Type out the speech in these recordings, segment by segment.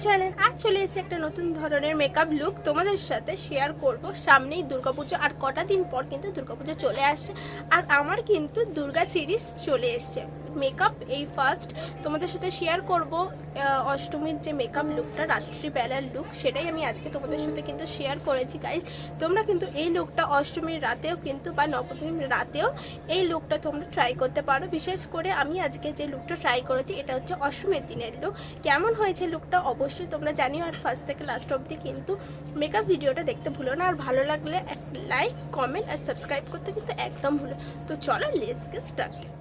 Channel আজ চলে এসে একটা নতুন ধরনের মেকআপ লুক তোমাদের সাথে শেয়ার করব। সামনেই দুর্গাপুজো আর কটা দিন পর কিন্তু দুর্গাপুজো চলে আসছে, আর আমার কিন্তু দুর্গা সিরিজ চলে এসছে। মেকআপ এই ফার্স্ট তোমাদের সাথে শেয়ার করব। অষ্টমীর যে মেকআপ লুকটা, রাত্রিবেলার লুক, সেটাই আমি আজকে তোমাদের সাথে কিন্তু শেয়ার করেছি গাইজ। তোমরা কিন্তু এই লুকটা অষ্টমীর রাতেও কিন্তু বা নবমীর রাতেও এই লুকটা তোমরা ট্রাই করতে পারো। বিশেষ করে আমি আজকে যে লুকটা ট্রাই করেছি এটা হচ্ছে অষ্টমীর দিনের লুক। কেমন হয়েছে লুকটা অবশ্যই তোমরা জানিও, আর ফার্স্ট থেকে লাস্ট অবধি কিন্তু মেকআপ ভিডিওটা দেখতে ভুলো না। আর ভালো লাগলে এক লাইক, কমেন্ট আর সাবস্ক্রাইব করতে কিন্তু একদম ভুলো। তো চলো লেটস গেট স্টার্টেড।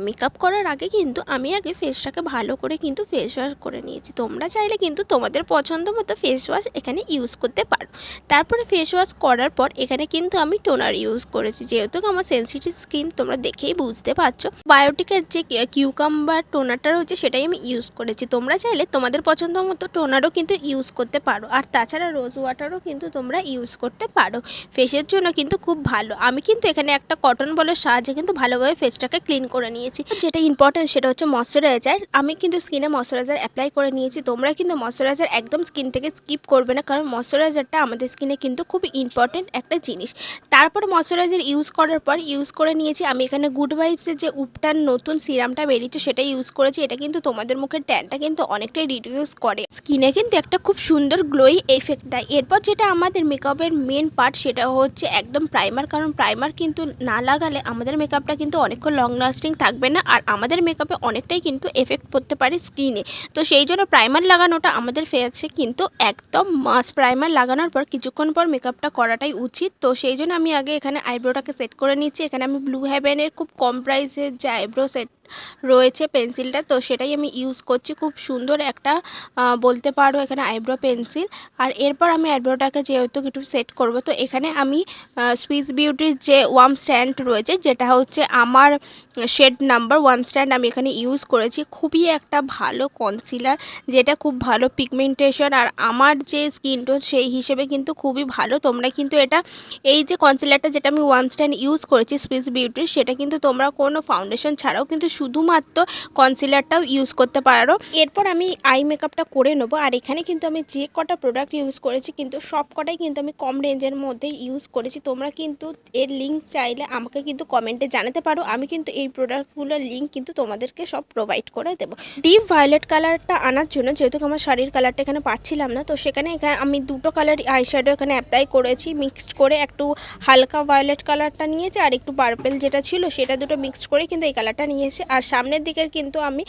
মেকআপ করার আগে কিন্তু আমি আগে ফেসটাকে ভালো করে কিন্তু ফেস ওয়াশ করে নিয়েছি। তোমরা চাইলে কিন্তু তোমাদের পছন্দ মতো ফেস ওয়াশ এখানে ইউজ করতে পারো। তারপরে ফেস ওয়াশ করার পর এখানে কিন্তু আমি টোনার ইউজ করেছি, যেহেতু আমার সেন্সিটিভ স্কিন তোমরা দেখেই বুঝতে পারছো। বায়োটিকের যে কিউকাম্বার টোনারটা রয়েছে সেটাই আমি ইউজ করেছি। তোমরা চাইলে তোমাদের পছন্দ মতো টোনারও কিন্তু ইউজ করতে পারো, আর তাছাড়া রোজ ওয়াটারও কিন্তু তোমরা ইউজ করতে পারো। ফেসের জন্য কিন্তু খুব ভালো। আমি কিন্তু এখানে একটা কটন বলের সাহায্যে কিন্তু ভালোভাবে ফেসটাকে ক্লিন করে নিয়েছি। যেটা ইম্পর্টেন্ট সেটা হচ্ছে ময়শ্চারাইজার। আমি কিন্তু স্কিনে ময়শ্চারাইজার অ্যাপ্লাই করে নিয়েছি। তোমরা কিন্তু ময়শ্চারাইজার একদম স্কিন থেকে স্কিপ করবে না, কারণ ময়শ্চারাইজারটা আমাদের স্কিনে কিন্তু খুব ইম্পর্টেন্ট একটা জিনিস। তারপর ময়শ্চারাইজার ইউজ করার পর ইউজ করে নিয়েছি আমি এখানে গুড ভাইবসের যে উপটার নতুন সিরামটা বেরিয়েছে সেটা ইউজ করেছি। এটা কিন্তু তোমাদের মুখের ট্যানটা কিন্তু অনেকটাই রিডিউস করে, স্কিনে কিন্তু একটা খুব সুন্দর গ্লোই এফেক্ট দেয়। এরপর যেটা আমাদের মেকআপের মেন পার্ট সেটা হচ্ছে একদম প্রাইমার, কারণ প্রাইমার কিন্তু না লাগালে আমাদের মেকআপটা কিন্তু অনেকক্ষণ লং লাস্টিং থাকবে না, আর আমাদের মেকআপে অনেকটাই কিন্তু এফেক্ট পড়তে পারে স্কিনে। তো সেই জন্য প্রাইমার লাগানোটা আমাদের ফেসে কিন্তু একদম মাস্ট। প্রাইমার লাগানোর পর কিছুক্ষণ পর মেকআপটা করাটাই উচিত। তো সেই জন্য আমি আগে এখানে আইব্রোটাকে সেট করে নিচ্ছি। এখানে আমি ব্লু হেভেনের খুব কম প্রাইসের যে আইব্রো সেট রয়েছে পেন্সিলটা, তো সেটাই আমি ইউজ করছি। খুব সুন্দর একটা বলতে পারো এখানে আইব্রো পেন্সিল। আর এরপর আমি আইব্রোটাকে যেহেতু একটু সেট করব, তো এখানে আমি সুইস বিউটির যে ওয়ার্ম স্ট্যান্ড রয়েছে, যেটা হচ্ছে আমার শেড নাম্বার 1 স্ট্যান্ড, আমি এখানে ইউজ করেছি। খুবই একটা ভালো কনসিলার, যেটা খুব ভালো পিগমেন্টেশন, আর আমার যে স্কিন টোন সেই হিসেবে কিন্তু খুবই ভালো। তোমরা কিন্তু এটা এই যে কনসিলারটা যেটা আমি ওয়ার্ম স্ট্যান্ড ইউজ করেছি সুইস বিউটির, সেটা কিন্তু তোমরা কোনো ফাউন্ডেশন ছাড়াও কিন্তু শুধুমাত্র কনসিলারটাও ইউজ করতে পারো। এরপর আমি আই মেকআপটা করে নেবো। আর এখানে কিন্তু আমি যে কটা প্রোডাক্ট ইউজ করেছি কিন্তু সব কটাই কিন্তু আমি কম রেঞ্জের মধ্যে ইউজ করেছি। তোমরা কিন্তু এর লিঙ্ক চাইলে আমাকে কিন্তু কমেন্টে জানাতে পারো। আমি কিন্তু এই প্রোডাক্টগুলোর লিঙ্ক কিন্তু তোমাদেরকে সব প্রোভাইড করে দেবো। ডিপ ভায়োলেট কালারটা আনার জন্য, যেহেতু আমার শাড়ির কালারটা এখানে পাচ্ছিলাম না, তো সেখানে আমি দুটো কালার আইশ্যাডো এখানে অ্যাপ্লাই করেছি। মিক্সড করে একটু হালকা ভায়োলেট কালারটা নিয়েছি, আর একটু পার্পেল যেটা ছিল সেটা দুটো মিক্সড করে কিন্তু এই কালারটা নিয়েছি। আর সামনের দিকের কিন্তু আমি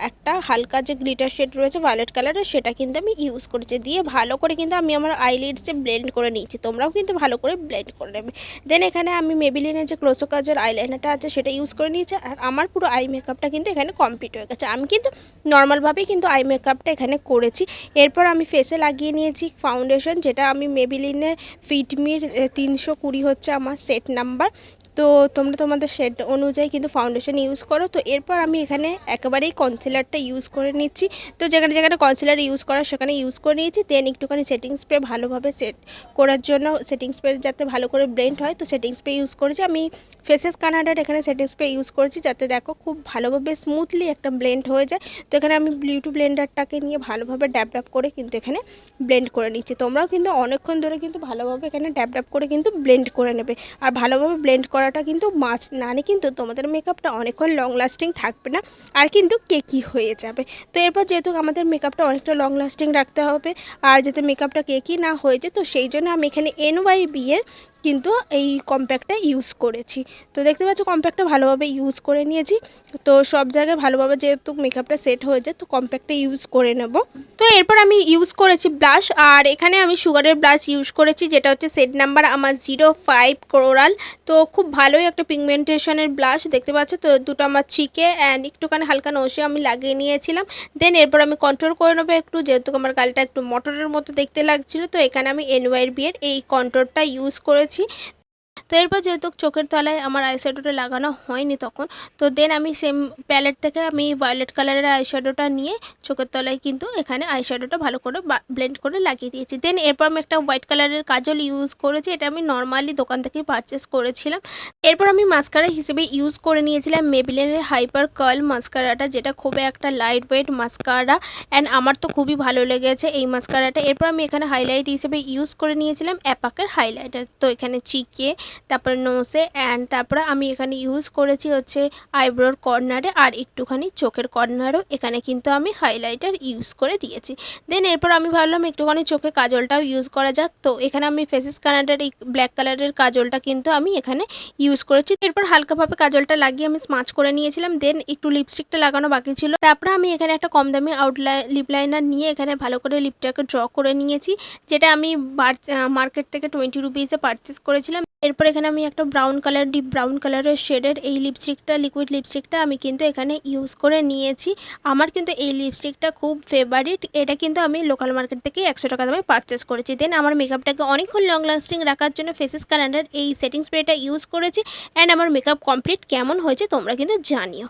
একটা হালকা যে গ্লিটার শেড রয়েছে ভায়োলেট কালারের, সেটা কিন্তু আমি ইউজ করেছি। দিয়ে ভালো করে কিন্তু আমি আমার আইলিডসে ব্লেন্ড করে নিয়েছি। তোমরাও কিন্তু ভালো করে ব্লেন্ড করে নেবে। দেন এখানে আমি মেবিলিনের যে ক্লোজো কাজের আইলাইনারটা আছে সেটা ইউজ করে নিয়েছি। আর আমার পুরো আই মেকআপটা কিন্তু এখানে কমপ্লিট হয়ে গেছে। আমি কিন্তু নর্মালভাবেই কিন্তু আই মেকআপটা এখানে করেছি। এরপর আমি ফেসে লাগিয়ে নিয়েছি ফাউন্ডেশন, যেটা আমি মেবিলিনের ফিটমির 320 হচ্ছে আমার সেট নাম্বার। তো তোমরা তোমাদের শেড অনুযায়ী কিন্তু ফাউন্ডেশন ইউজ করো। তো এরপর আমি এখানে একেবারেই কনসিলারটা ইউজ করে নিচ্ছি। তো যেখানে যেখানে কনসিলার ইউজ করা সেখানে ইউজ করে নিয়েছি। দেন একটুখানি সেটিং স্প্রে ভালোভাবে সেট করার জন্য, সেটিং স্প্রে যাতে ভালো করে ব্লেন্ড হয়, তো সেটিং স্প্রে ইউজ করেছি। আমি ফেসেস কানাডার এখানে সেটিং স্প্রে ইউজ করেছি, যাতে দেখো খুব ভালোভাবে স্মুথলি একটা ব্লেন্ড হয়ে যায়। তো এখানে আমি বিউটি ব্লেন্ডারটাকে নিয়ে ভালোভাবে ড্যাব ড্যাব করে কিন্তু এখানে ব্লেন্ড করে নিচ্ছি। তোমরাও কিন্তু অনেকক্ষণ ধরে কিন্তু ভালোভাবে এখানে ড্যাব ড্যাব করে কিন্তু ব্লেন্ড করে নেবে। আর ভালোভাবে ব্লেন্ড করাটা কিন্তু মাস্ট, নাহলে কিন্তু তোমাদের মেকআপটা অনেকক্ষণ লং লাস্টিং থাকবে না, আর কিন্তু কেকি হয়ে যাবে। তো এরপর যেহেতু আমাদের মেকআপটা অনেকটা লং লাস্টিং রাখতে হবে, আর যাতে মেকআপটা কেকি না হয়ে যায়, তো সেই জন্য আমি এখানে NYB এর কিন্তু এই কম্প্যাক্টটা ইউজ করেছি। তো দেখতে পাচ্ছ কম্প্যাক্টটা ভালোভাবে ইউজ করে নিয়েছি। তো সব জায়গায় ভালোভাবে যেহেতু মেকআপটা সেট হয়ে যায়, তো কম্প্যাক্টটা ইউজ করে নেব। তো এরপর আমি ইউজ করেছি ব্লাশ, আর এখানে আমি সুগারের ব্লাশ ইউজ করেছি, যেটা হচ্ছে সেট নাম্বার আমার 05 কোরাল। তো খুব ভালোই একটা পিগমেন্টেশনের ব্লাশ দেখতে পাচ্ছ। তো দুটো আমার চিকে অ্যান্ড একটুখানি হালকা নসে আমি লাগিয়ে নিয়েছিলাম। দেন এরপর আমি কন্ট্রোল করে নেবো একটু, যেহেতু আমার গালটা একটু মটরের মতো দেখতে লাগছিলো। তো এখানে আমি NYB এর এই কন্ট্রোলটা ইউজ করেছি। তো এরপর যেহেতু চোখের তলায় আমার আইশ্যাডোটা লাগানো হয়নি তখন, তো দেন আমি সেম প্যালেট থেকে আমি ভায়োলেট কালারের আইশ্যাডোটা নিয়ে চোখের তলায় কিন্তু এখানে আইশ্যাডোটা ভালো করে ব্লেন্ড করে লাগিয়ে দিয়েছি। দেন এরপর আমি একটা হোয়াইট কালারের কাজল ইউজ করেছি, এটা আমি নর্মালি দোকান থেকে পারচেস করেছিলাম। এরপর আমি মাস্কারা হিসেবে ইউজ করে নিয়েছিলাম মেবিলিনের হাইপার কার্ল মাস্কারাটা, যেটা খুবই একটা লাইট ওয়েট মাস্কারা অ্যান্ড আমার তো খুবই ভালো লেগেছে এই মাস্কারাটা। এরপর আমি এখানে হাইলাইট হিসেবে ইউজ করে নিয়েছিলাম অ্যাপাকের হাইলাইটার, তো এখানে চিকে, তারপর নোসে অ্যান্ড তারপরে আমি এখানে ইউজ করেছি হচ্ছে আইব্রোর কর্নারে আর একটুখানি চোখের কর্নারও এখানে কিন্তু আমি হাইলাইটার ইউজ করে দিয়েছি। দেন এরপর আমি ভাবলাম একটুখানি চোখে কাজলটাও ইউজ করা যাক, তো এখানে আমি ফেসেস কানাডার এই ব্ল্যাক কালারের কাজলটা কিন্তু আমি এখানে ইউজ করেছি। এরপর হালকাভাবে কাজলটা লাগিয়ে আমি স্মাচ করে নিয়েছিলাম। দেন একটু লিপস্টিকটা লাগানো বাকি ছিল, তারপরে আমি এখানে একটা কম দামি লিপ লাইনার নিয়ে এখানে ভালো করে লিপটাকে ড্র করে নিয়েছি, যেটা আমি মার্কেট থেকে 20 রুপিসে পারচেস করেছিলাম। এরপর এখানে আমি একটা ডিপ ব্রাউন কালারের শেডের এই লিপস্টিকটা, লিকুইড লিপস্টিকটা আমি কিন্তু এখানে ইউজ করে নিয়েছি। আমার কিন্তু এই লিপস্টিকটা খুব ফেভারিট, এটা কিন্তু আমি লোকাল মার্কেট থেকে 100 টাকা দামে পারচেস করেছি। দেন আমার মেকআপটাকে অনেকক্ষণ লং লাস্টিং রাখার জন্য ফেসেস কানাডার এই সেটিং স্প্রেটা ইউজ করেছি অ্যান্ড আমার মেকআপ কমপ্লিট কেমন হয়েছে তোমরা কিন্তু জানিও।